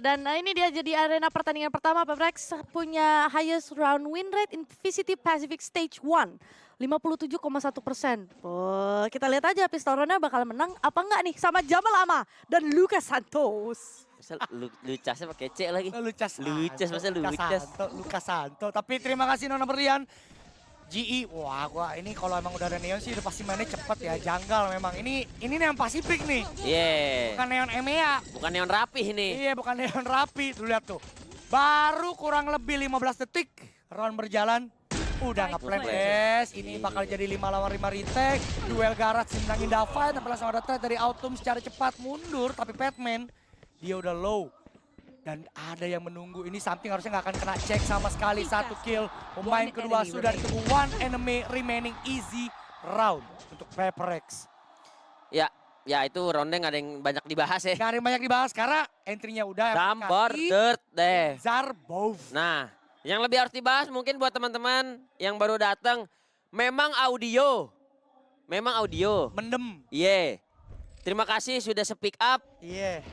Dan ini dia jadi arena pertandingan pertama. Pebrex punya highest round win rate in VCT Pacific Stage 1. 57,1%. Oh, kita lihat aja Pistorona bakal menang apa enggak nih sama Jamal Ama dan Lucas Santos. Misal Lucasnya pakai C lagi. Lucas Masa Lucas. Lucas Santo. Tapi terima kasih Nona Berlian. GE, wah gua ini kalau emang udah ada Neon sih udah pasti mainnya cepet ya, janggal memang. Ini Neon Pasifik nih. Iya. Bukan Neon EMEA. Bukan neon rapih nih. Iya, bukan Neon Rapi. Tuh lihat tuh. Baru kurang lebih 15 detik round berjalan. Udah nge-plan guys. Ini bakal jadi 5 lawan 5 retake. Duel Garage menangin Davai. Tapi langsung ada trade dari Autumn secara cepat mundur. Tapi Batman dia udah low. Dan ada yang menunggu, ini something harusnya nggak akan kena cek sama sekali. 1 kill, pemain kedua sudah ditunggu. 1 enemy remaining, easy round untuk Paperex. Ya itu roundnya nggak ada yang banyak dibahas ya. Gak ada yang banyak dibahas karena entry-nya udah. Gambar dirt deh. Zarbov. Nah, yang lebih harus dibahas mungkin buat teman-teman yang baru datang, memang audio. Mendem. Iya. Terima kasih sudah speak up. Iya.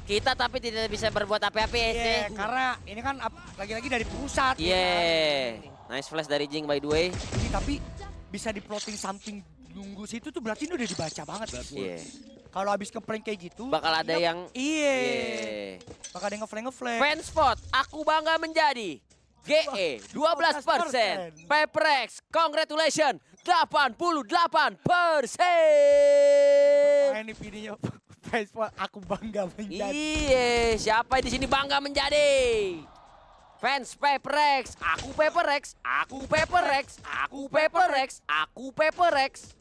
Kita tapi tidak bisa berbuat apa-apa ya. Iya, karena ini kan lagi-lagi dari pusat. Iya. Nice flash dari Jing by the way. Ini tapi bisa di-plotting something nunggu situ tuh berarti ini udah dibaca banget. Iya. Kalau habis ngeprank kayak gitu. Bakal ada yang... Iya. Bakal ada yang ngeflank. Fans vote, aku bangga menjadi GE 12%. Paperex, congratulations 88%. Ini videonya Facebook, aku bangga menjadi. Iya, siapa di sini bangga menjadi? Fans Paperex, aku Paperex, aku Paperex, aku Paperex, aku Paperex.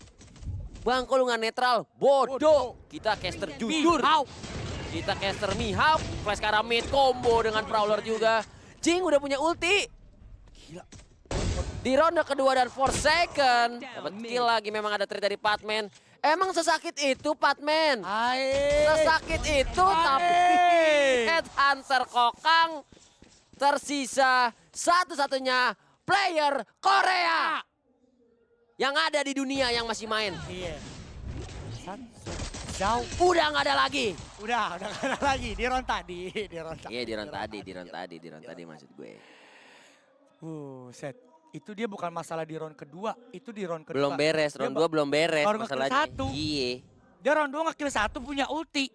Bang, kalau nggak netral, bodoh. Kita caster jujur. Kita caster mihawk, flash karamid combo dengan Prowler juga. Jing udah punya ulti. Gila. Di ronde kedua dan Forsaken. Dapat kill lagi, memang ada trade dari Patman. Emang sesakit itu Patman? Sesakit itu, tapi Headhunter Kokang tersisa satu-satunya player Korea yang ada di dunia yang masih main. Iya. Jauh. Udah nggak ada lagi. Udah nggak ada lagi. Di round tadi. Iya, di round tadi maksud gue. Set. Itu dia bukan masalah di round kedua, itu di round kedua. Belum beres, round 2 belum beres baru masalahnya. nge-kill 1. Iya. Dia round 2 nge-kill 1 punya ulti.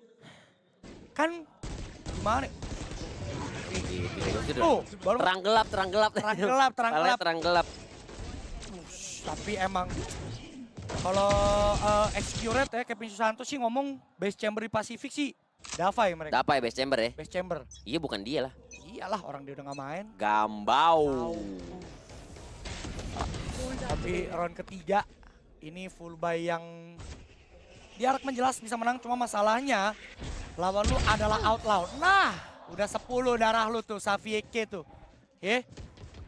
Kan gimana? Baru Terang gelap. terang gelap. Tapi emang kalau Execurate ya, Kevin Susanto sih ngomong base chamber di Pasifik sih Davai mereka. Dapai base chamber ya? Base chamber. Iya, bukan dia lah. Iyalah, orang dia udah gak main. Gambau. Tapi round ketiga ini full buy yang diarak menjelas bisa menang, cuma masalahnya lawan lu adalah outlaw. Nah, udah 10 darah lu tuh, Savieke tuh.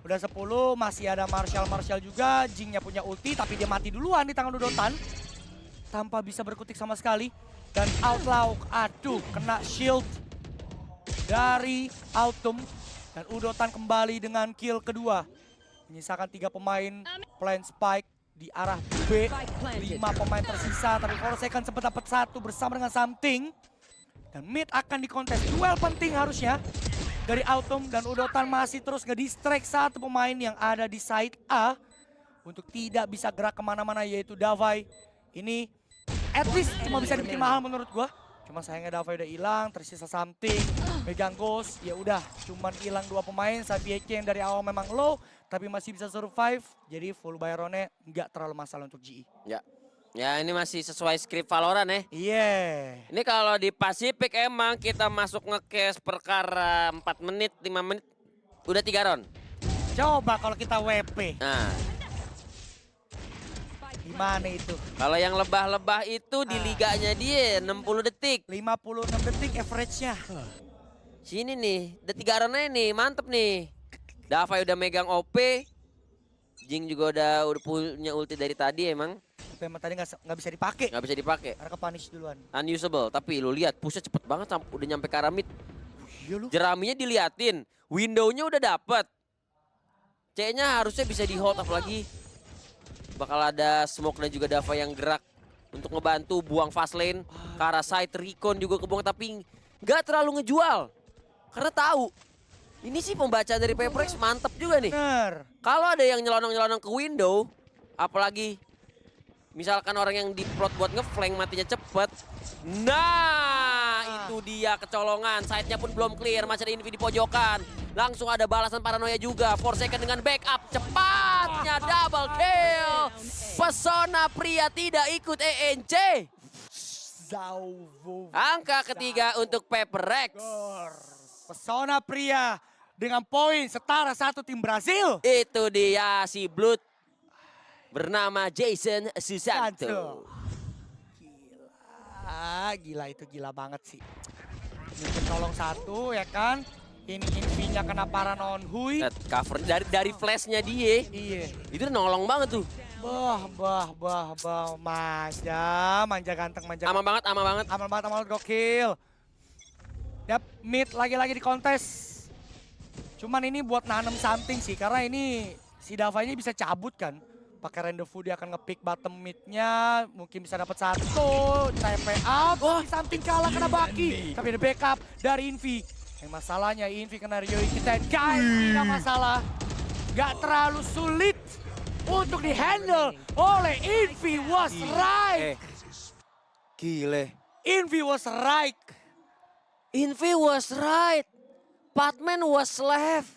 Udah 10, masih ada Marshall juga, Jingnya punya ulti tapi dia mati duluan di tangan Udotan. Tanpa bisa berkutik sama sekali. Dan outlaw, aduh, kena shield dari Autumn. Dan Udotan kembali dengan kill kedua. Menyisakan 3 pemain, plan spike di arah B. 5 pemain tersisa, tapi Forsaken sempat dapat 1 bersama dengan Something. Dan mid akan dikontes, duel penting harusnya dari Autumn. Dan Udotan masih terus nge-distract 1 pemain yang ada di side A. Untuk tidak bisa gerak kemana-mana, yaitu Davai. Ini at least cuma bisa dibikin mahal menurut gua. Cuma sayangnya Davai udah hilang, tersisa Something. Megang Ghost, ya udah cuman hilang 2 pemain. Savieke yang dari awal memang low, tapi masih bisa survive. Jadi full Byronnya nggak terlalu masalah untuk GE. Ya ini masih sesuai skrip Valorant ya. Iya. Ini kalau di Pasifik emang kita masuk nge-case perkara 4 menit, 5 menit. Udah 3 round. Coba kalau kita WP. Nah. Gimana itu? Kalau yang lebah-lebah itu di liganya dia 60 detik. 56 detik average-nya. Sini nih, udah 3 round aja nih, mantep nih. Davai udah megang OP. Jing juga udah punya ulti dari tadi emang. Tapi emang tadi nggak bisa dipakai. Nggak bisa dipakai. Karena ke-punish duluan. Unusable, tapi lu lihat pushnya cepet banget udah nyampe ke arah mid. Iya lu. Jeraminya diliatin, windownya udah dapet. C-nya harusnya bisa di hold apalagi. Bakal ada smoke dan juga Dava yang gerak untuk ngebantu buang fast lane. Ke arah side, Recon juga kebuang tapi nggak terlalu ngejual. Karena tahu, ini sih pembaca dari Paper Rex mantep juga nih. Bener. Kalau ada yang nyelonong-nyelonong ke window, apalagi misalkan orang yang diplot buat ngeflank matinya cepet. Nah, itu dia kecolongan. Side-nya pun belum clear, masih ada Invi di pojokan. Langsung ada balasan paranoia juga. Forsaken dengan backup, cepatnya double kill. Pesona pria tidak ikut ENC. Zauvo. Angka ketiga untuk Paper Rex. Pesona pria dengan poin setara satu tim Brasil. Itu dia si Blood bernama Jason Susanto. Gila itu gila banget sih. Ini kecolong satu ya kan. Ini Invi-nya kena Paranon Hui. Lihat cover dari flashnya dia. Iya. Itu nolong banget tuh. Bah. Manja ganteng, manja. Aman banget. Aman banget, gokil. Yap, mid lagi-lagi di kontes. Cuman ini buat nanem something sih, karena ini si Dava ini bisa cabut kan. Pakai rendezvous dia akan nge-pick bottom mid-nya, mungkin bisa dapat satu, TP up, something kalah kena Baki. Tapi ada backup dari Invi. Yang masalahnya Invi kena Ryoiki Tenkai, tidak masalah. Gak terlalu sulit untuk dihandle oleh Invi was right. Gile. Invi was right. Invi was right. Patman was left.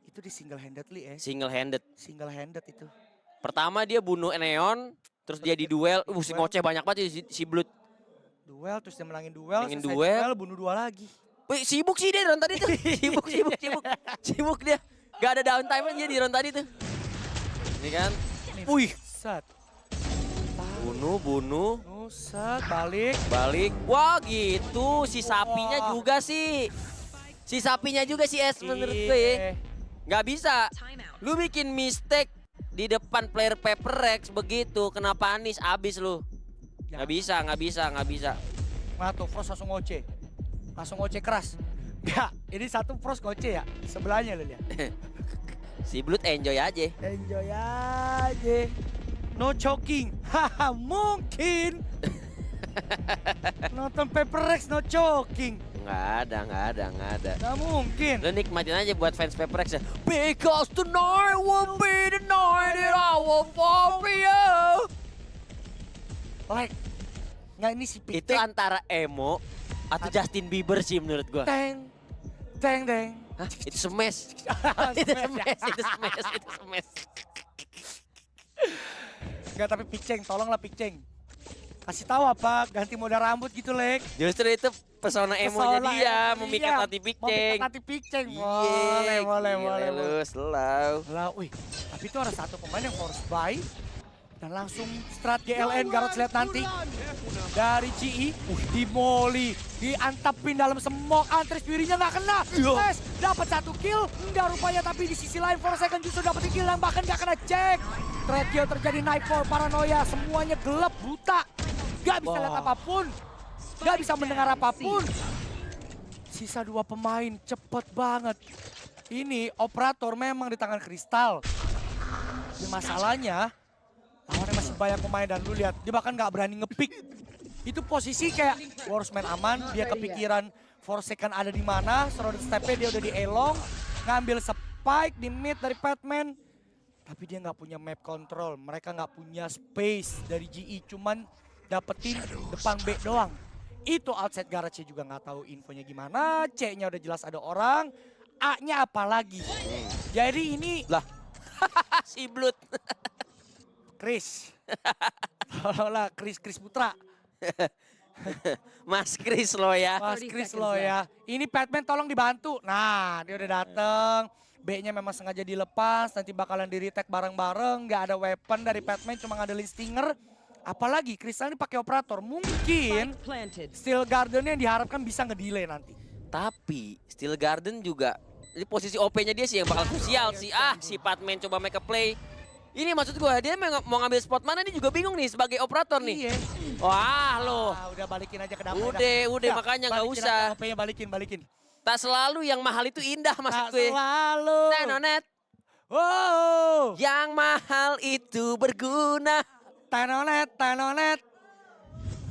Itu di single handedly ya. Single handed. Single handed itu. Pertama dia bunuh Neon, terus dia di duel. Si ngoceh banyak banget si Blood. Duel, terus dia menangin duel. Menangin selesai duel. bunuh dua lagi. Wih, sibuk sih dia di round tadi tuh. Sibuk dia. Gak ada downtime dia di round tadi tuh. Ini kan. Wih. Set. Bunuh. Set, balik. Wah gitu. Si sapinya juga sih. Si sapinya juga si S menurut gue ya. Gak bisa. Lu bikin mistake di depan player Paper Rex begitu. Kena panis abis lu. Gak bisa. Nah tuh, Frost langsung ngoceh. Langsung ngoceh keras. Enggak, ini satu Frost ngoceh ya. Sebelahnya lu lihat. Si Blood enjoy aja. Enjoy aja. No choking. Haha, mungkin. Nonton Paper Rex no choking. Nggak ada. Nggak mungkin. Lu nikmatin aja buat fans Paper Rex ya. Because tonight will be the night that I will fall for you. Like, nggak ini si Itu antara emo atau Justin Bieber sih menurut gua. Teng. Hah? Itu smash. Itu smash. Enggak, tapi Piceng, tolonglah Piceng. Kasih tahu apa, ganti model rambut gitu, Lek. Justru itu pesona emonya dia, memikat hati Piceng. Memikat hati Piceng. Iya, Boleh. Lu slow. Lah, wih, tapi itu ada satu pemain yang force buy. Dan langsung strat GLN Garot lihat nanti. Dari GE, di molly, diantapin dalam smoke, Antris Fury-nya nggak kena. Yes, dapat satu kill, enggak rupanya, tapi di sisi lain Forsaken justru dapat kill yang bahkan nggak kena cek. Trade kill terjadi, Nightfall, paranoia, semuanya gelap, buta. Nggak bisa lihat apapun, nggak bisa mendengar apapun. Sisa dua pemain, cepet banget. Ini operator memang di tangan Kristal. Tapi masalahnya, lawannya masih banyak pemain dan lu lihat, dia bahkan nggak berani ngepick. Itu posisi kayak Warsman aman, dia kepikiran Forsaken ada di mana, Shrouded Step-nya dia udah di elong, ngambil spike di mid dari Patman. Tapi dia nggak punya map control, mereka nggak punya space dari GE, cuman dapetin depan B doang. Itu outside garage juga nggak tahu infonya gimana, C-nya udah jelas ada orang, A-nya apalagi. Jadi ini Lah, si Blood. Chris. Tolonglah Chris Putra. Mas Chris lo ya. Mas Chris lo ya. Ini Batman tolong dibantu. Nah, dia udah dateng. B-nya memang sengaja dilepas. Nanti bakalan di-retake bareng-bareng. Gak ada weapon dari Batman, cuma ngandelin Stinger. Apalagi Crystal ini pakai operator. Mungkin Steel Garden yang diharapkan bisa ngedelay nanti. Tapi Steel Garden juga, ini posisi OP-nya dia sih yang bakal krusial sih. Si Patman coba make a play. Ini maksud gue, dia mau ngambil spot mana dia juga bingung nih sebagai operator nih. Iya. Wah lo. Udah balikin aja ke dapur. Udah makanya nggak usah. OP-nya balikin. Tak selalu yang mahal itu indah maksud gue. Selalu. Tenonet. Wow. Yang mahal itu berguna. Tenonet.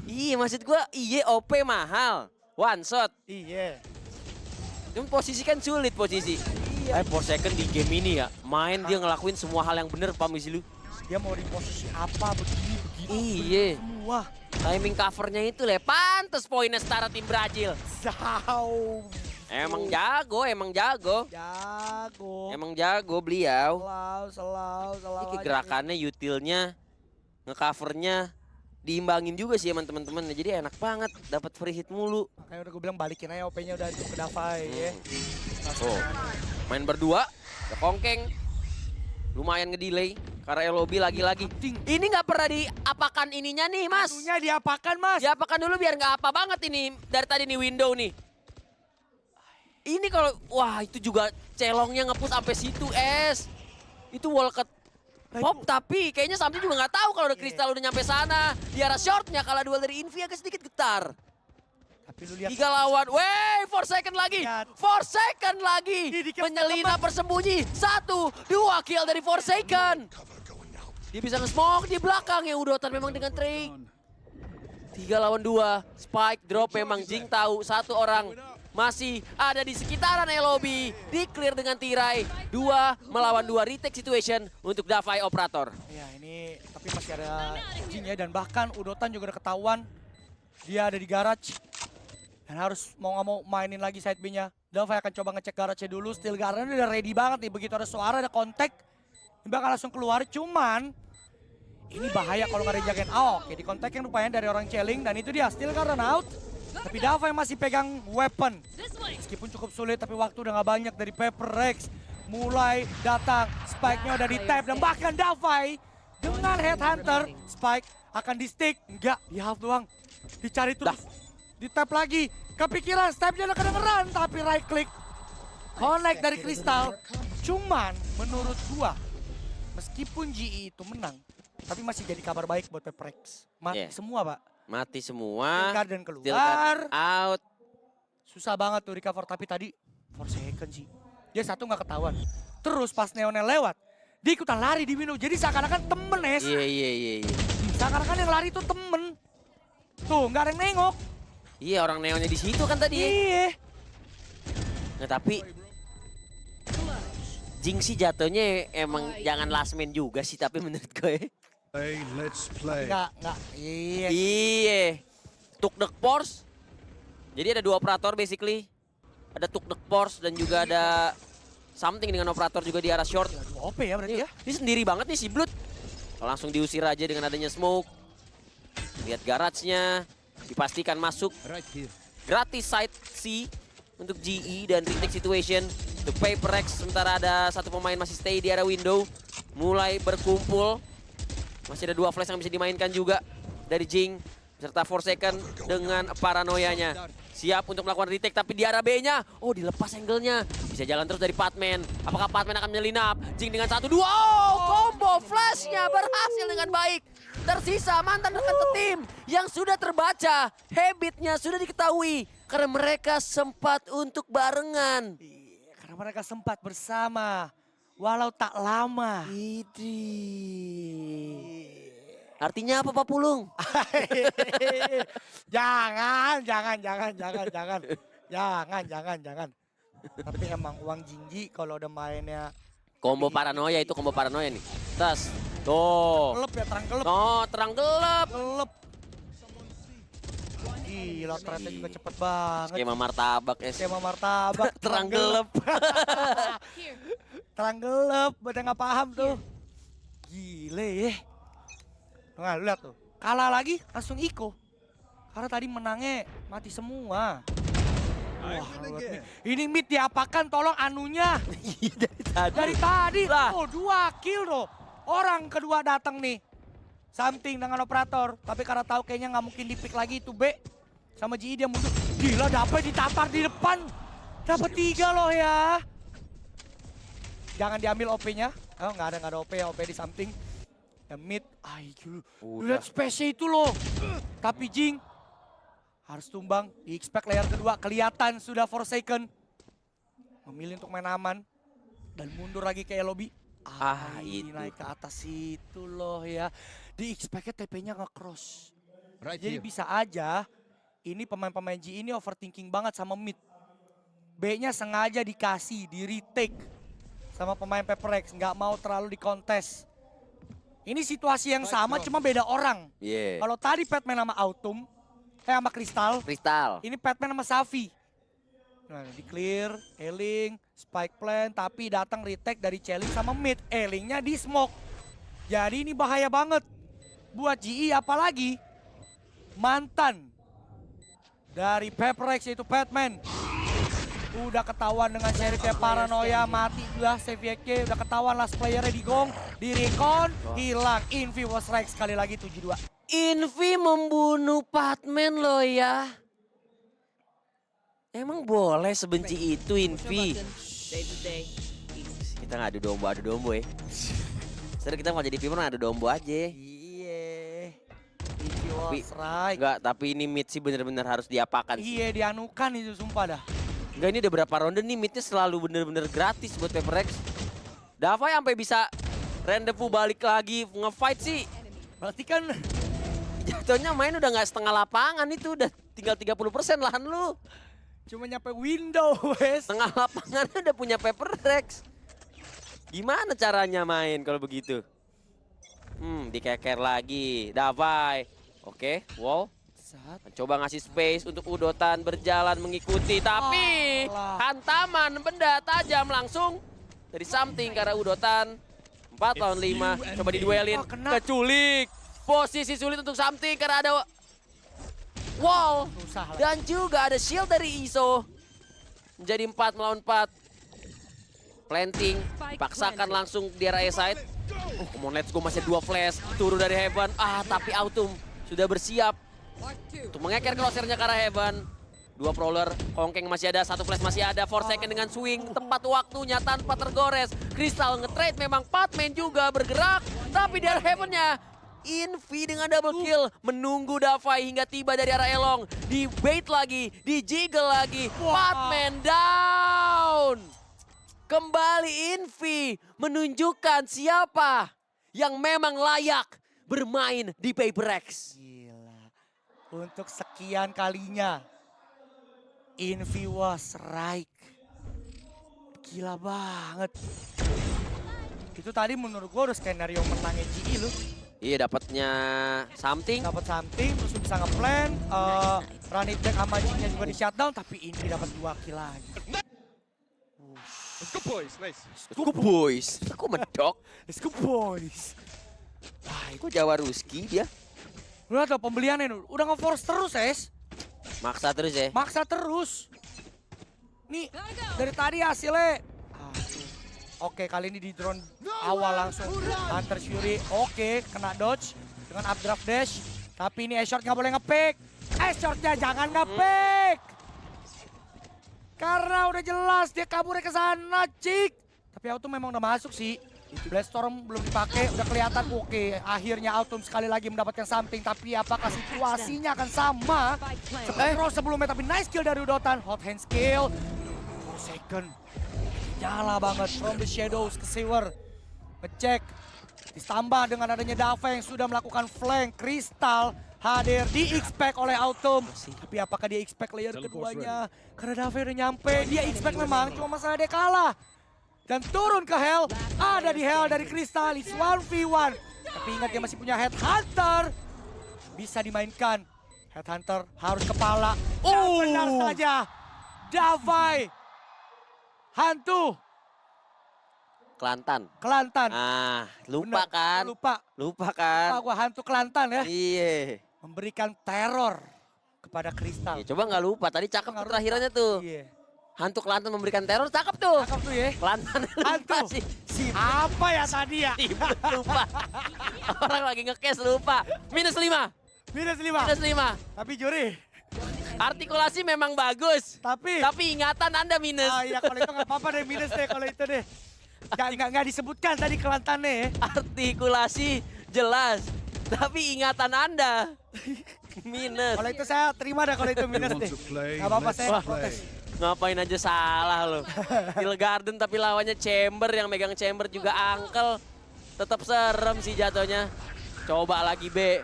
Iya maksud gue, OP mahal. One shot. Iya. Cuma posisi kan sulit posisi. Iya. Forsaken di game ini ya, main dia ngelakuin semua hal yang bener, paham sih lu? Dia mau di posisi apa, begini, Iya. semua. Timing covernya itu lah, pantes poinnya setara tim Brazil. Jauh. Emang jago, emang jago. Jago. Emang jago beliau. Selalu Ini aja. gerakannya, utilnya, ngecovernya diimbangin juga sih emang teman-teman. Jadi enak banget, dapat free hit mulu. Makanya udah gue bilang balikin aja OP-nya udah untuk ke Davai ya. Oh, main berdua, ke Kongkeng. Lumayan ngedelay karena LOB lagi-lagi. Ini nggak pernah diapakan ininya nih, Mas. Anunya diapakan, Mas? Diapakan dulu biar nggak apa banget ini dari tadi nih window nih. Ini kalau, wah itu juga celongnya nge-push sampai situ, Es. Itu wall cut pop, tapi kayaknya Samsi juga nggak tahu kalau udah kristal udah nyampe sana. Di arah shortnya, kalau duel dari Invi agak sedikit getar. Tapi lu lihat 3 lawan, 4 second lagi. Lihat. 4 second lagi. Menyelinap bersembunyi. 1, 2 kill dari Forsaken. Dia bisa nge-smoke di belakang ya Udotan memang dengan trik. 3 lawan 2, spike drop memang Jing tahu satu orang masih ada di sekitaran LOB, di clear dengan tirai. 2 melawan 2 retake situation untuk Davai Operator. ya ini tapi masih ada Jing ya, dan bahkan Udotan juga udah ketahuan dia ada di garage. Dan harus mau nggak mau mainin lagi side B-nya. Davai akan coba ngecek garage-nya dulu. Steel Garden udah ready banget nih. Begitu ada suara, ada kontak, dia bakal langsung keluar. Cuman ini bahaya kalau nggak dijagain. Oke, di kontak yang rupanya dari orang Cheling. Dan itu dia, Steel Garden out. Tapi Davai masih pegang weapon. Meskipun cukup sulit, tapi waktu udah nggak banyak dari Paper Rex. Mulai datang, spike-nya udah di tap. Dan bahkan Davai dengan Headhunter, spike akan di stick. Enggak, di half doang. Dicari terus. Di tap lagi. Kepikiran, stepnya udah kedengeran. Tapi right click. Connect dari Kristal. Cuman menurut gua, meskipun GE itu menang, tapi masih jadi kabar baik buat Paper Rex. Mati Yeah. semua, Pak. Mati Steel semua. Garden Steel keluar. Garden out. Susah banget tuh recover, tapi tadi 4 second sih. Dia satu nggak ketahuan. Terus pas Neonel lewat, dia ikutan lari di window. Jadi seakan-akan temen, Es. Iya. Seakan-akan yang lari itu temen. Tuh, nggak ada yang nengok. Iya, orang neonnya di situ kan tadi. Iya. Nah, tapi Jing sih jatuhnya emang jangan last man juga sih, tapi menurut gue. Hey, let's play. Nggak. Iya. Iya. Tuk Dek Force. Jadi ada 2 operator basically. Ada Tuk Dek Force dan juga ada something dengan operator juga di arah short. OP ya berarti ya. Ini sendiri banget nih si Blood. Langsung diusir aja dengan adanya smoke. Lihat garage-nya. Dipastikan masuk. Right here. Gratis side C untuk GE dan retake situation. Untuk Paper Rex, sementara ada satu pemain masih stay di area window. Mulai berkumpul. Masih ada 2 flash yang bisa dimainkan juga dari Jing. Serta Forsaken dengan paranoianya. Siap untuk melakukan retake, tapi di arah B-nya. Oh, dilepas angle-nya. Bisa jalan terus dari Patman. Apakah Patman akan menyelinap? Jing dengan 1-2. Oh, combo flash-nya berhasil dengan baik. Tersisa mantan rekan setim yang sudah terbaca. Habitnya sudah diketahui. Karena mereka sempat untuk barengan. Iya, karena mereka sempat bersama. Walau tak lama. Artinya apa Pak Pulung? Jangan. Tapi emang uang Jingji kalau udah mainnya Combo paranoia itu combo paranoia nih. Tas. Tuh. gelap ya, terang gelap. Oh, terang gelap. Gelap. Gila, trendnya juga cepet banget. Skema martabak es. Skema martabak. Terang gelap. Terang gelap, pada nggak paham tuh. Gile ya. Nah, lu lihat tuh. Kalah lagi langsung Iko. Karena tadi menangnya mati semua. Wah, ini mid diapakan, tolong anunya. Dari tadi. Lah. Oh, 2 kill loh. Orang kedua datang nih. Something dengan operator. Tapi karena tahu kayaknya nggak mungkin di-pick lagi itu B. Sama GI dia mundur. Gila, dapat ditampar di depan. Dapat 3 loh ya. Jangan diambil OP-nya. Oh, nggak ada OP ya, OP di something. Ya mid. Ay, gila. Lihat space itu loh. Tapi Jing harus tumbang. Di-expect layer kedua. Kelihatan sudah Forsaken. Memilih untuk main aman. Dan mundur lagi ke lobby. Itu. Naik ke atas itu loh ya. Di-expect-nya TP-nya nge-cross. Right Jadi here. bisa aja ini pemain-pemain G ini overthinking banget sama mid. B-nya sengaja dikasih, di retake sama pemain Paper Rex, nggak mau terlalu dikontes. Ini situasi yang sama, cuma beda orang. Iya. Kalau tadi Padman sama Autumn, sama Crystal, Kristal. ini Padman sama Safi. Nah, di clear, Eling, spike plan, tapi datang retake dari Cheling sama mid. Elingnya di smoke. Jadi ini bahaya banget buat GE, apalagi mantan dari Paper Rex yaitu Padman. Udah ketahuan dengan Sheriffnya paranoia, mati juga Sevieke, udah ketahuan last playernya di gong, di recon, hilang. Invi was right sekali lagi 7-2. Invi membunuh Padman loh ya. Emang boleh sebenci itu Invi? Kita nggak adu dombo ya. Sekarang kita mau jadi viewer adu dombo aja. Iya. Invi was right. Enggak, tapi ini mid sih bener-bener harus diapakan. Iya, dianukan itu sumpah dah. Enggak, ini udah berapa ronde nih midnya selalu bener-bener gratis buat Paper Rex. Davai sampai bisa rendezvous balik lagi nge-fight sih. Berarti kan Jatuhnya main udah nggak setengah lapangan itu, udah tinggal 30% lahan lu. cuma nyampe window, wes. Setengah lapangan udah punya Paper Rex. Gimana caranya main kalau begitu? Dikeker lagi. Davai. Oke, wall. Coba ngasih space untuk Udotan berjalan mengikuti. Tapi hantaman benda tajam langsung dari Something karena Udotan. 4 lawan 5. Coba diduelin. Keculik. Posisi sulit untuk Something karena ada wall. Dan juga ada shield dari Iso. Menjadi 4 melawan 4. Planting. Dipaksakan langsung di area side. Come on, let's go. Masih 2 flash. Turun dari Heaven. Tapi Autumn sudah bersiap untuk mengeker crosshair-nya ke arah Heaven. 2 prowler, Kongkeng masih ada, 1 flash masih ada, 4 second dengan swing, tepat waktunya tanpa tergores. Crystal nge-trade memang Padman juga bergerak, tapi di arah Heaven-nya Invi dengan double kill, menunggu Davai hingga tiba dari arah Elong. Di bait lagi, di jiggle lagi, Padman down. Kembali Invi menunjukkan siapa yang memang layak bermain di Paper Rex. Untuk sekian kalinya, Invi was right. Gila banget. Itu tadi menurut gue udah skenario menangnya GE lu. Iya, dapatnya Something. Dapat something, terus lu bisa nge-plan. Run it back sama G-nya juga di shutdown, tapi Invi dapat 2 kill lagi. Let's go boys, nice. Let's go boys. Kok medok? Let's go boys. Kok Jawa Ruski dia? Udah tuh pembeliannya, udah nge-force terus, Es. Maksa terus ya? Maksa terus. Nih, dari tadi hasilnya. Oke, kali ini di drone awal langsung. Hunter Fury, oke, kena dodge dengan updraft dash. Tapi ini A-Short nggak boleh nge-pick. A-Shortnya jangan nge-pick. Karena udah jelas dia kaburnya ke sana, Cik. Tapi Autumn memang udah masuk sih. Blast Storm belum dipakai, udah kelihatan oke. Akhirnya Autumn sekali lagi mendapatkan something. Tapi apakah situasinya akan sama seperti sebelumnya? Tapi nice kill dari Udotan. Hot hand skill. 4 second. Nyala banget from the shadows ke Sewer. Ngecek. Ditambah dengan adanya Dava yang sudah melakukan flank. Crystal hadir di expect oleh Autumn. Tapi apakah dia expect layer keduanya? Karena Dava udah nyampe. Dia expect memang, cuma masalah dia kalah. Dan turun ke Hell, ada di Hell dari Crystal, it's 1v1. Tapi ingat dia masih punya Headhunter. Bisa dimainkan. Headhunter harus kepala. Benar saja. Davai. Hantu. Kelantan. Kelantan. Lupa Bener, kan? Lupa kan? gua hantu Kelantan ya. Iya. Memberikan teror kepada Crystal. Coba nggak lupa, tadi cakep tuh terakhirannya tuh. Iya. Hantu Kelantan memberikan teror, cakep tuh. Cakep tuh ya. Kelantan Hantu. lupa sih. Apa ya tadi ya? Lupa. Orang lagi nge-cash lupa. -5. -5. -5. Tapi juri. Artikulasi memang bagus. Tapi ingatan Anda minus. iya kalau itu nggak apa-apa deh, minus deh kalau itu deh. Nggak disebutkan tadi Kelantannya ya. Artikulasi jelas. Tapi ingatan Anda minus. Kalau itu saya terima dah kalau itu minus deh. Nggak apa-apa saya protes. Ngapain aja salah loh. Hill Garden tapi lawannya Chamber, yang megang Chamber juga Uncle. Tetap serem sih jatuhnya. Coba lagi B.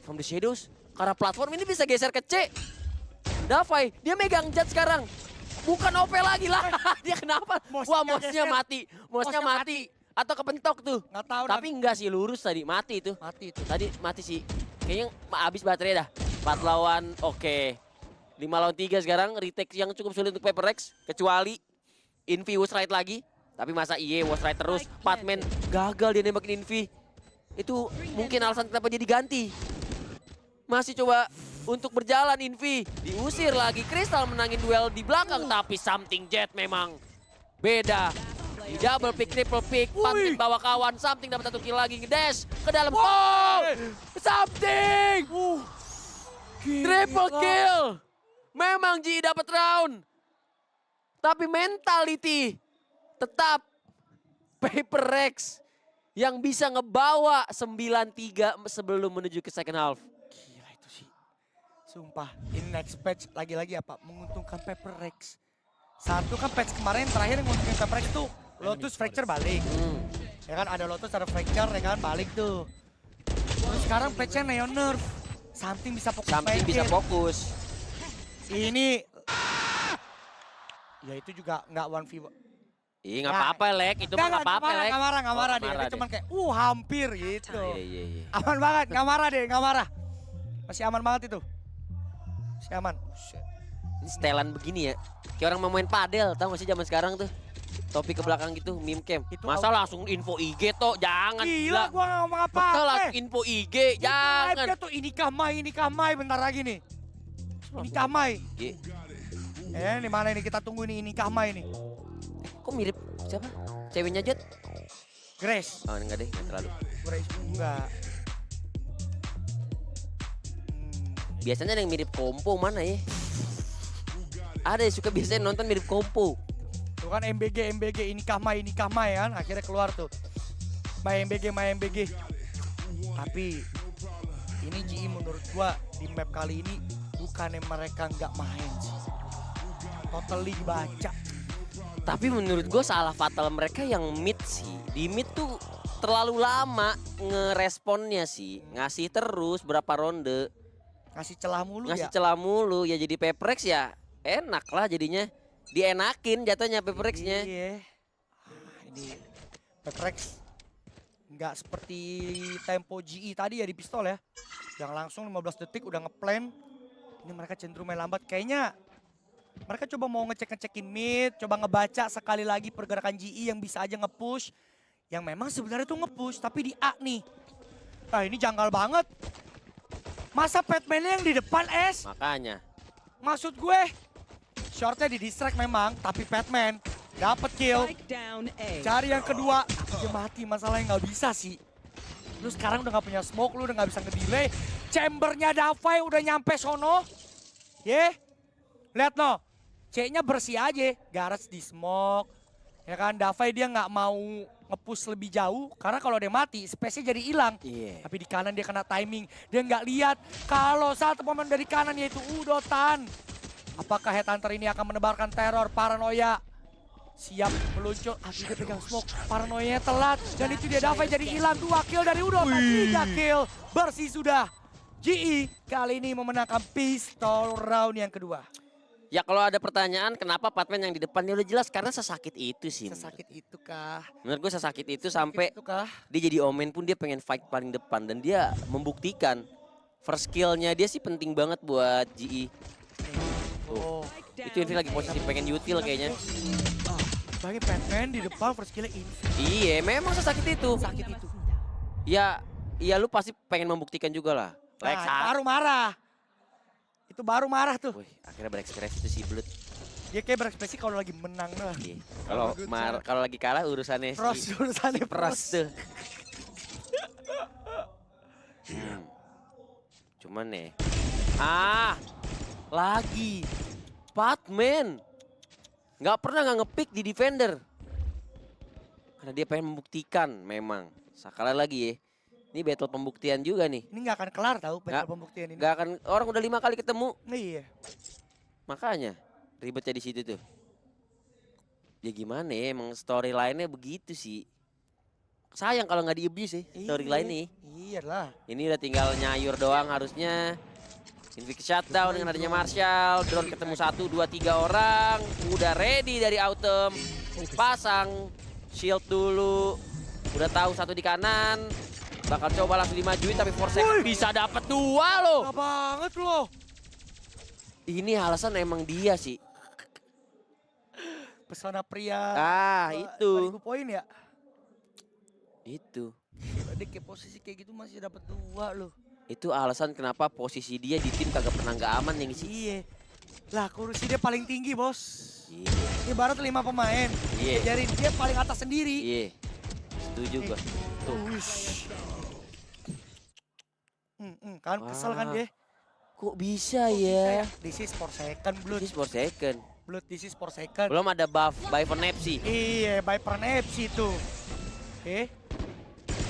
From the Shadows. Karena platform ini bisa geser ke C. Davai, dia megang Jet sekarang. Bukan OP lagi lah. Dia kenapa? Mouse-nya Wah, mouse-nya geser. mati. Mouse-nya mati. Atau kepentok tuh. Nggak tahu. Tapi enggak sih, lurus tadi. Mati itu. mati itu. Tadi mati sih. Kayaknya habis baterai dah. 4 lawan, oke. 5 lawan 3 sekarang. Retake yang cukup sulit untuk Paper Rex. Kecuali Invi was right lagi. Tapi masa IE was right terus. Patman gagal dia nembakin Invi. Itu mungkin alasan kenapa dia diganti. Masih coba untuk berjalan Invi. Diusir lagi. Crystal menangin duel di belakang. Tapi Something Jet memang beda. Di double pick, triple pick, Patman bawa kawan, Something dapat 1 kill lagi, ngedash ke dalam. Oh! Something! Triple kill! Memang GE dapat round. Tapi mentality tetap Paper Rex yang bisa ngebawa 9-3 sebelum menuju ke second half. Gila itu sih. Sumpah, ini next patch lagi-lagi apa? Menguntungkan Paper Rex. Satu kan patch kemarin terakhir yang menguntungkan Paper Rex tuh Lotus Fracture balik. Ya kan ada Lotus, ada Fracture, ya kan balik tuh. Terus sekarang patchnya Neo Nerf. Something bisa fokus Something bisa fokus. Ini ya itu juga nggak 1v1. Ih, nggak apa-apa, Lek. Itu mah nggak apa-apa, Lek. Nggak marah Oh, dia. Dia cuman kayak, hampir gitu. Iya. Aman banget, nggak marah deh, nggak marah. Masih aman banget itu. Masih aman. Ini setelan begini ya. Kayak orang mau main padel, tau gak sih zaman sekarang tuh. Topi ke belakang gitu, meme cam. Itu Masa langsung info IG toh, jangan. Gila, gua nggak ngomong apa-apa. Betul lah, info IG, jangan. Live-nya tuh ini Kamai bentar lagi nih. Ini Kamai. Ini mana ini, kita tunggu ini Kamai nih. Kok mirip siapa? Ceweknya Jet? Grace. Oh enggak deh, enggak terlalu. Grace enggak. Biasanya yang mirip Kompo mana ya? Ada yang suka biasanya nonton mirip Kompo. Tuh kan MBG ini Kamai kan. Akhirnya keluar tuh. My MBG. Tapi ini GE menurut gua di map kali ini bukannya mereka nggak main sih. Totally baca. Tapi menurut gue salah fatal mereka yang mid sih. Di mid tuh terlalu lama ngeresponnya sih. Ngasih terus berapa ronde. Ngasih celah mulu Ngasih ya. celah mulu. Ya jadi Paper Rex ya enak lah jadinya. Dienakin jatuhnya Paper Rex-nya. Iya. Ini Paper Rex nggak seperti tempo GE tadi ya di pistol ya. Yang langsung 15 detik udah ngeplan. Ini mereka cenderung main lambat. Kayaknya mereka coba mau ngecekin mid, coba ngebaca sekali lagi pergerakan GE yang bisa aja nge-push. Yang memang sebenarnya tuh nge-push, tapi di A nih. Nah ini janggal banget. Masa Batman-nya yang di depan, Es? Makanya. Maksud gue, shortnya di distract memang, tapi Batman dapat kill. Cari yang kedua, tapi dia mati, masalahnya nggak bisa sih. Lu sekarang udah nggak punya smoke, lu udah nggak bisa nge-delay. Chambernya Davai udah nyampe sono. Lihat no, C-nya bersih aja, Garage di smoke. Ya kan, Davai dia nggak mau nge-push lebih jauh, karena kalau dia mati, space-nya jadi hilang. Iya. Tapi di kanan dia kena timing, dia nggak lihat kalau satu pemain dari kanan yaitu Udotan. Apakah Headhunter ini akan menebarkan teror, paranoia? Siap meluncur, dia pegang smoke, paranoianya telat. Dan itu dia Davai jadi hilang, 2 kill dari Udotan, 3 kill, bersih sudah. GE kali ini memenangkan pistol round yang kedua. Ya kalau ada pertanyaan kenapa Patman yang di depannya udah jelas karena sesakit itu sih. Sesakit itu kah? Menurut gue sesakit itu sampai Itu kah? dia jadi omen pun dia pengen fight paling depan dan dia membuktikan first skill-nya dia sih penting banget buat GE. Oh. Itu Invi lagi posisi pengen util kayaknya. Bagi Batman di depan first skill-nya ini. Iya, memang sesakit itu. Sakit itu. Ya lu pasti pengen membuktikan juga lah. Lex, Nah, baru marah. Itu baru marah tuh. wih, akhirnya berekspresi itu si Blood. Dia kayak berekspresi kalau lagi menang lah. Iya. Kalau lagi kalah urusannya Pros, si urusannya Pros pros. tuh. Cuman nih. Lagi. Patman. Nggak pernah nggak ngepick di defender. Karena dia pengen membuktikan memang. Sekali lagi ya. Ini battle pembuktian juga nih. Ini nggak akan kelar tahu Nggak. battle pembuktian ini. Nggak akan, orang udah 5 kali ketemu. Iya. Makanya ribetnya di situ tuh. Ya gimana ya, emang storyline-nya begitu sih. Sayang kalau nggak di-abuse sih storyline nih. Iya lah. Ini udah tinggal nyayur doang harusnya. Invi shutdown dengan adanya Marshall. Drone ketemu 1, 2, 3 orang. Udah ready dari Autumn. Pasang shield dulu. Udah tahu satu di kanan. Bakal coba langsung dimajuin tapi Forsaken bisa dapat 2 loh. Gak banget loh. Ini alasan emang dia sih. Pesona pria. Itu. 2000 poin ya. Itu. Dia kayak posisi kayak gitu masih dapat 2 loh. Itu alasan kenapa posisi dia di tim kagak pernah nggak aman yang sih. Iya. Lah kursi dia paling tinggi bos. Iya. Ibarat 5 pemain. Iya. Jadi dia paling atas sendiri. Iya. Setuju gua. Tuh. Wush. Kan kesel kan dia. Kok bisa ya? This is for second blood. This is for second. Blood this is for second. Belum ada buff by Nepsi. Iya, Viper Nepsi tuh.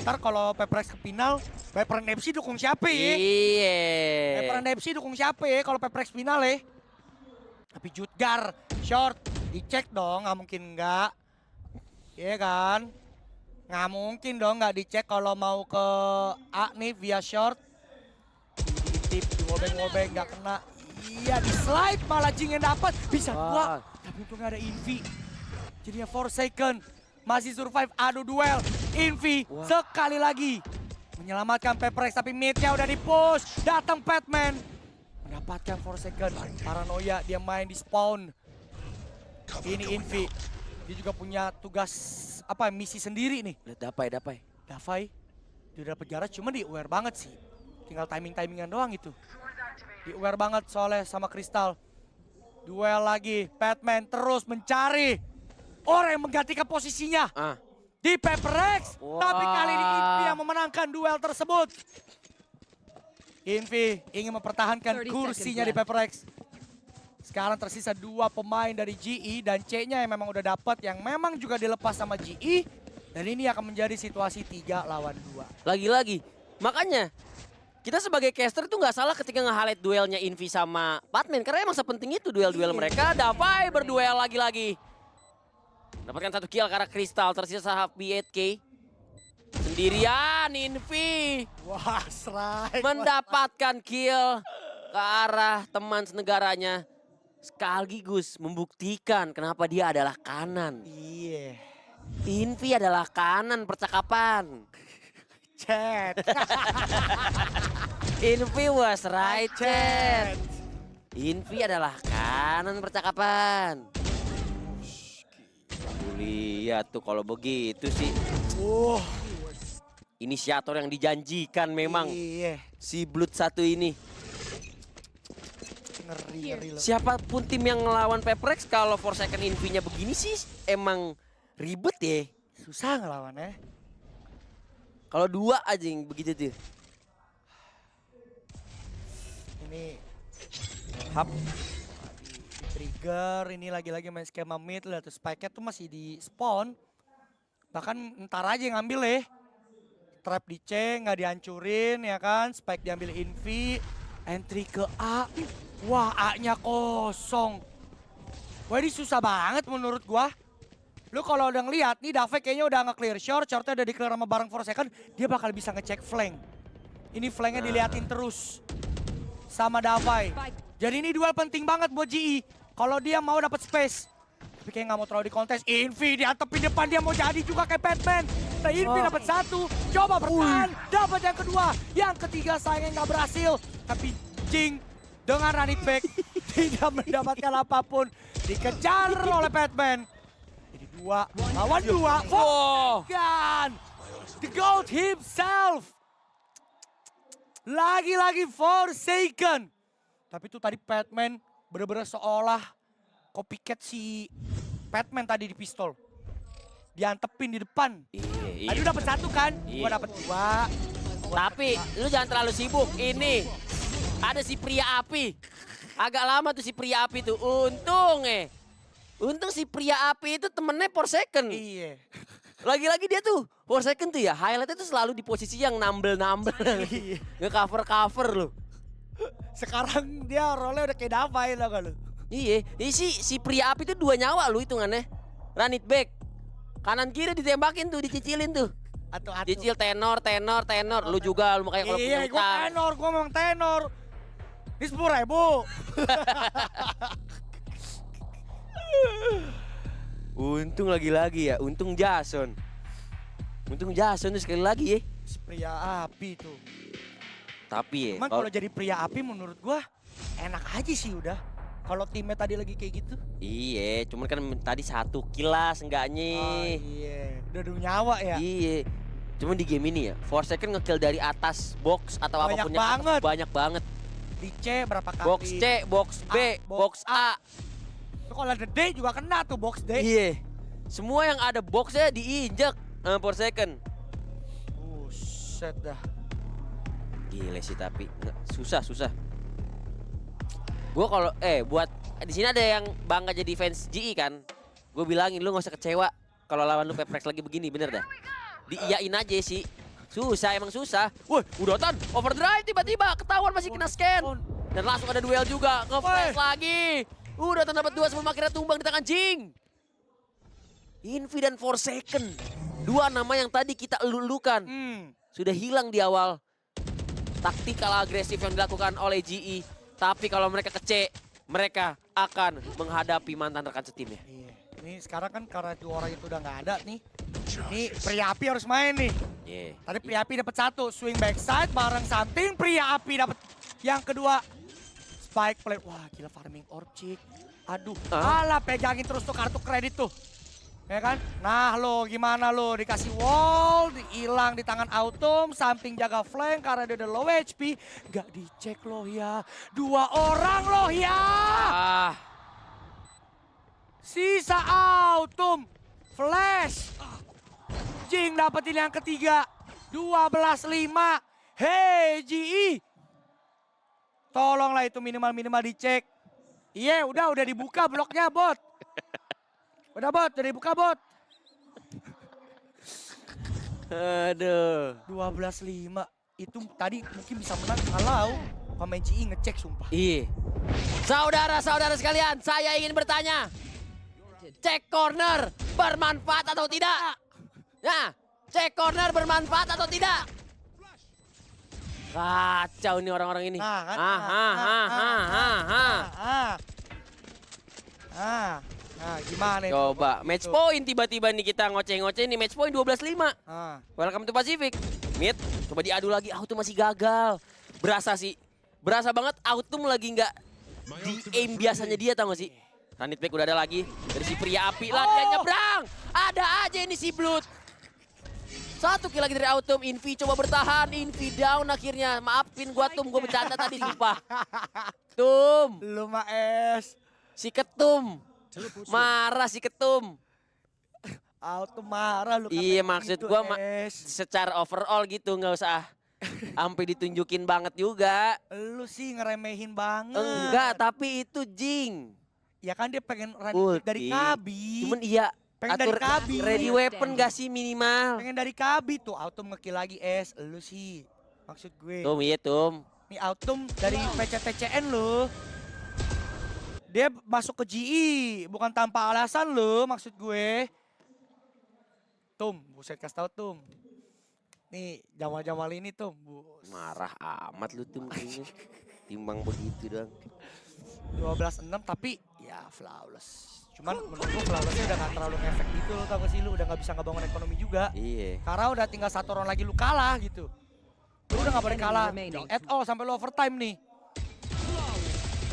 Ntar kalau Peprex ke final, Viper Nepsi dukung siapa ya? Iya. Viper Nepsi dukung siapa ya kalau Peprex final ya? Tapi Jutgar, short, dicek dong, nggak mungkin nggak. Iya kan? Nggak mungkin dong nggak dicek kalau mau ke A nih via short. Ditip, diwobeng-wobeng, nggak kena. Iya, di slide malah Jing yang dapat. Bisa Wah. 2, tapi untungnya ada Invi. Jadinya Forsaken masih survive, adu duel. Invi sekali lagi menyelamatkan Peprex, tapi mid-nya udah di-push. Datang Batman. Mendapatkan Forsaken. Paranoia, dia main di spawn. Ini Invi. Dia juga punya tugas, misi sendiri nih. Lihat Dapai. Davai, dia udah dapat jarak, cuma di-aware banget sih. Tinggal timing-timingan doang itu. Di-aware banget soalnya sama Crystal. Duel lagi, Batman terus mencari orang yang menggantikan posisinya di Peprex. Tapi kali ini Invi yang memenangkan duel tersebut. Invi ingin mempertahankan kursinya di Peprex. Sekarang tersisa 2 pemain dari GE dan C-nya yang memang udah dapat, yang memang juga dilepas sama GE. Dan ini akan menjadi situasi 3 lawan 2. Lagi-lagi. Makanya kita sebagai caster tuh nggak salah ketika nge-highlight duelnya Invi sama Batman. Karena emang sepenting itu duel-duel mereka. Davai berduel lagi-lagi. Dapatkan 1 kill karena Crystal, tersisa B8K. Sendirian Invi. Wah, strike. Mendapatkan kill ke arah teman senegaranya. Sekaligus membuktikan kenapa dia adalah kanan. Iya. Invi adalah kanan percakapan. Chat. Invi was right, chat. Invi adalah kanan percakapan. Lihat tuh kalau begitu sih. Inisiator yang dijanjikan memang. Iya. Si Blood 1 ini. Ngeri loh. Siapapun tim yang ngelawan Peprex kalau Forsaken Invi-nya begini sih emang ribet ya. Susah ngelawannya. Kalau 2 aja yang begitu tuh. Ini hub di trigger, ini lagi-lagi main skema mid, lihat tuh spike-nya tuh masih di spawn. Bahkan ntar aja yang ngambil ya. Trap di C nggak dihancurin ya kan, spike diambil Invi, entry ke A. Wah, A-nya kosong. Wah, ini susah banget menurut gua. Lu kalau udah ngeliat nih Davai kayaknya udah nge-clear short, shortnya udah di-clear sama bareng Forsaken, dia bakal bisa ngecek flank. Ini flanknya diliatin terus sama Davai. Jadi ini duel penting banget buat GE. Kalau dia mau dapat space. Tapi kayak nggak mau terlalu dikontes. Invi diantepin depan, dia mau jadi juga kayak Batman. Nah, Invi dapat 1, coba bertahan, dapat yang kedua. Yang ketiga sayangnya nggak berhasil. Tapi Jing dengan running back tidak mendapatkan apapun. Dikejar oleh Batman. Jadi 2 lawan 2. Forsaken, the GOAT himself. Lagi-lagi Forsaken. Tapi itu tadi Batman bener-bener seolah copycat si Batman tadi di pistol. Diantepin di depan. Iya. Tadi dapat 1 kan? Iya. Gua dapat 2. Tapi lu jangan terlalu sibuk. Ini ada si pria api. Agak lama tuh si pria api tuh. Untung si pria api itu temennya Forsaken. Iya. Lagi-lagi dia tuh Forsaken tuh ya highlightnya tuh selalu di posisi yang nambel-nambel. Iya. Nge-cover loh. Sekarang dia role-nya udah kayak Davai lah kalau. Iya, ini si pria api tuh 2 nyawa lu hitungannya. Run it back. Kanan kiri ditembakin tuh, dicicilin tuh. Atu-atu. Cicil tenor. Lu juga, lu makanya kalau iya, punya gue utang. tenor, gue memang tenor. Ini 10.000. Untung lagi-lagi ya, untung Jason. Untung Jason tuh sekali lagi ya. Pria api tuh. Tapi ya, Cuman kalau jadi pria api menurut gua enak aja sih udah. Kalau timnya tadi lagi kayak gitu. iya, cuman kan tadi 1 kill lah seenggaknya. Oh, iya. Udah adu nyawa ya. Iya. Cuman di game ini ya, Forsaken nge-kill dari atas box atau Banyak apapun yang atas, banget. banyak banget. Di C berapa kali? Box C, box B, A, box A. Itu kalau ada D juga kena tuh box D. Iya. Semua yang ada boxnya diinjek sama Forsaken. Buset dah. Gile sih tapi susah. Gue kalau buat di sini ada yang bangga jadi fans GE kan. Gue bilangin lu gak usah kecewa kalau lawan lu Peprex lagi begini, bener dah. Diiyain aja sih. Susah, emang susah. Woi, udah overdrive tiba-tiba ketahuan masih kena scan. Dan langsung ada duel juga, nge-flash lagi. Udah dapat 2 sebelum akhirnya tumbang di tangan Jing. Invi dan Forsaken. 2 nama yang tadi kita elulukan. Sudah hilang di awal. Taktikal agresif yang dilakukan oleh GE. Tapi kalau mereka kece, mereka akan menghadapi mantan rekan setimnya. Iya. Ini sekarang kan karena 2 orang itu udah nggak ada nih. Ini pria api harus main nih. Yeah. Tadi pria api dapat 1, swing backside bareng something. Pria api dapat yang kedua. Spike play. Wah, gila farming orb chick. Aduh, alah pegangin terus tuh kartu kredit tuh. Ya kan? Nah lo gimana lo dikasih wall, hilang di tangan Autumn, samping jaga flank karena dia udah low HP. Gak dicek loh ya, 2 orang loh ya. Sisa Autumn, flash. Jing dapetin yang ketiga, 12-5. Hey GE. Tolonglah itu minimal dicek. Iya udah dibuka bloknya bot. Udah dibuka bot. Aduh. 12-5. Itu tadi mungkin bisa menang kalau pemain GE ngecek sumpah. Iya. Saudara-saudara sekalian, saya ingin bertanya. Cek corner bermanfaat atau tidak? Nah, cek corner bermanfaat atau tidak? Kacau nih orang-orang ini. Nah, gimana itu? Coba, match point tiba-tiba nih kita ngoceh-ngoceh nih, match point 12-5. Welcome to Pacific. Mid, coba diadu lagi, Autumn masih gagal. Berasa banget Autumn lagi nggak di aim biasanya dia, tau gak sih? Ranit back udah ada lagi, dari si pria api lah, dia nyebrang. Ada aja ini si Blood. 1 kill lagi dari Autumn, Invi coba bertahan, Invi down akhirnya. Maafin gua Tum, gua bercanda tadi sumpah. Tum. Lu mah es. Si Ketum. Marah si Ketum. Autumn marah lu. Iya maksud gua es. secara overall gitu, nggak usah sampai ditunjukin banget juga. Lu sih ngeremehin banget. Enggak, tapi itu Jing. Ya kan dia pengen running dari Kabi. Cuman iya pengen dari atur Kabi. ready weapon gak sih minimal? Pengen dari Kabi tuh, Autumn ngekill lagi es. Lu sih, maksud gue. Tum, iya Tum. Nih Autumn dari PCTCN lu. Dia masuk ke GE, bukan tanpa alasan lu, maksud gue. Tum, buset kasih tau Tum. Nih, Jamal ini Tum. Marah amat lu Tum kayaknya. Timbang begitu dong. 12-6 tapi ya flawless. Cuman menurut gue flawlessnya udah gak terlalu ngefek gitu loh, tau gak sih lu udah gak bisa ngebangun ekonomi juga. Iya. Karena udah tinggal 1 round lagi lu kalah gitu. Lu udah gak boleh kalah at all sampai lu overtime nih.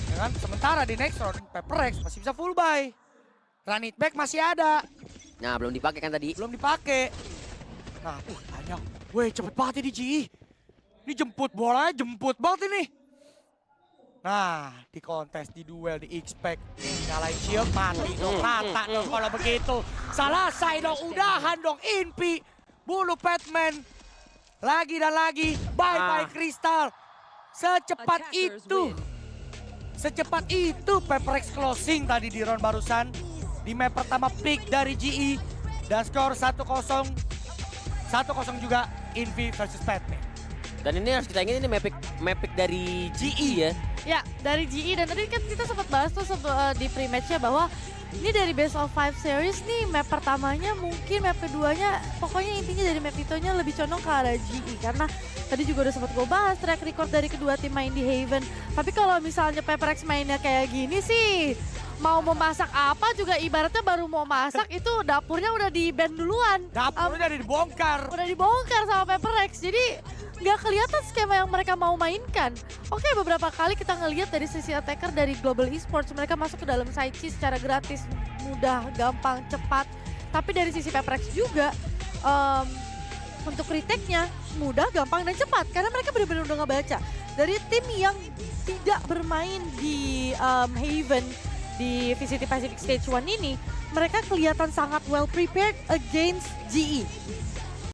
Ya kan? Sementara di next round Peprex masih bisa full buy. Run it back masih ada. Nah belum dipakai kan tadi? Belum dipakai. Nah, banyak. Weh cepet banget ini GE. Ini jemput bolanya jemput banget ini. Nah, di kontes, di duel, di expect. Nyalain shield, mati dong, rata dong kalau begitu. Selesai dong, udahan dong, Invi. Bulu Batman. Lagi dan lagi, bye-bye Crystal. Secepat itu. Secepat itu Peprex closing tadi di round barusan. Di map pertama pick dari GE. Dan skor 1-0. 1-0 juga Invi versus Batman. Dan ini harus kita ingat ini map pick dari GE ya. Ya, dari GE dan tadi kan kita sempat bahas tuh di pre-matchnya bahwa ini dari best of 5 series nih map pertamanya mungkin map keduanya pokoknya intinya dari map itunya lebih condong ke arah GE karena Tadi juga udah sempat gue bahas track record dari kedua tim main di Haven. Tapi kalau misalnya Paper Rex mainnya kayak gini sih, mau memasak apa juga ibaratnya baru mau masak itu dapurnya udah di-ban duluan. Dapurnya udah dibongkar. Udah dibongkar sama Paper Rex, jadi nggak kelihatan skema yang mereka mau mainkan. Oke, beberapa kali kita ngelihat dari sisi attacker dari Global Esports, mereka masuk ke dalam side cheese secara gratis, mudah, gampang, cepat. Tapi dari sisi Paper Rex juga, untuk retake-nya mudah, gampang, dan cepat. Karena mereka benar-benar udah ngebaca. Dari tim yang tidak bermain di Haven, di VCT Pacific Stage 1 ini, mereka kelihatan sangat well prepared against GE.